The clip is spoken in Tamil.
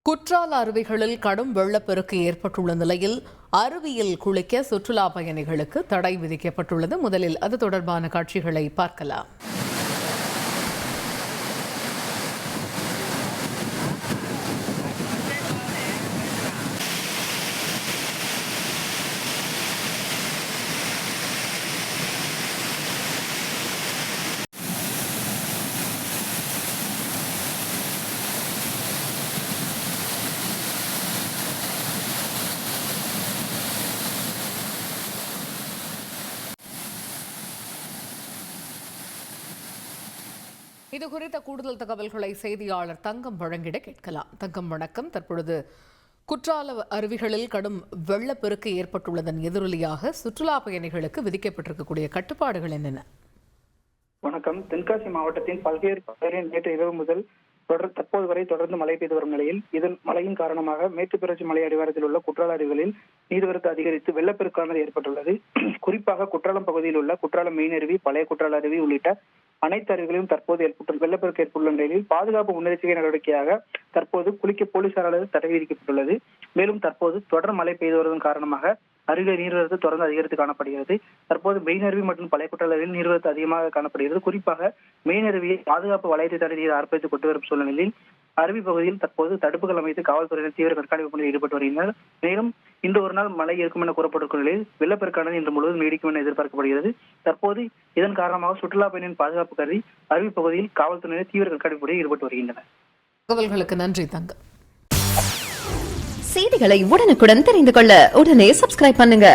குற்றால அருவிகளில் கடும் வெள்ளப்பெருக்கு ஏற்பட்டுள்ள நிலையில் அருவியில் குளிக்க சுற்றுலா பயணிகளுக்கு தடை விதிக்கப்பட்டுள்ளது. முதலில் அது தொடர்பான காட்சிகளை பார்க்கலாம். இது குறித்த கூடுதல் தகவல்களை செய்தியாளர் தங்கம் வழங்கிட கேட்கலாம். தங்கம், வணக்கம். தற்பொழுது குற்றால அருவிகளில் கடும் வெள்ளப்பெருக்கு ஏற்பட்டுள்ளதன் எதிரொலியாக சுற்றுலா பயணிகளுக்கு விதிக்கப்பட்டிருக்கக்கூடிய கட்டுப்பாடுகள் என்னென்ன? வணக்கம். தென்காசி மாவட்டத்தின் பல்வேறு பகுதிகளில் நேற்று இரவு முதல் தற்போது வரை தொடர்ந்து மழை பெய்து வரும் நிலையில் இதன் மழையின் காரணமாக மேற்கு தொடர்ச்சி மலை அடிவாரத்தில் உள்ள குற்றால அருவிகளில் நீர்வரத்து அதிகரித்து வெள்ளப்பெருக்கானது ஏற்பட்டுள்ளது. குறிப்பாக குற்றாலம் பகுதியில் உள்ள குற்றாலம் மெயின் அருவி, பழைய குற்றால அருவி உள்ளிட்ட அனைத்து அருவிகளிலும் தற்போது வெள்ளப்பெருக்கு ஏற்பட்டுள்ள நிலையில் பாதுகாப்பு முன்னெச்சரிக்கை நடவடிக்கையாக தற்போது குளிக்க போலீசாரால் தடை விதிக்கப்பட்டுள்ளது. மேலும் தற்போது தொடர் மழை பெய்து வருவதன் காரணமாக அருவியில் நீர்வரத்து தொடர்ந்து அதிகரித்து காணப்படுகிறது. தற்போது மெயின் அருவி மற்றும் பழைய குற்றால அருவியில் நீர்வரத்து அதிகமாக காணப்படுகிறது. குறிப்பாக மெயின் அருவியை பாதுகாப்பு வளையத்தை தடை ஆர்ப்பரித்துக் கொண்டு வரும் சூழ்நிலையில் அருவி பகுதியில் தற்போது தடுப்புகள் அமைத்து காவல்துறையினர் தீவிர கண்காணிப்பு பணியில் ஈடுபட்டு வருகின்றனர். மேலும் இந்த ஒரு நாள் மழை இருக்கும் என கூறப்பட்டிருக்கும் நிலையில் வெள்ளப்பெருக்கானது இன்று முழுவதும் நீடிக்கும் என எதிர்பார்க்கப்படுகிறது. தற்போது இதன் காரணமாக சுற்றுலா பயணியின் பாதுகாப்பு கருதி அருவி பகுதியில் காவல்துறையினர் தீவிர கண்காணிப்பு பணியில் ஈடுபட்டு வருகின்றனர். தகவல்களுக்கு நன்றி தங்கம். செய்திகளை உடனுக்குடன் தெரிந்து கொள்ள உடனே சப்ஸ்கிரைப் பண்ணுங்க.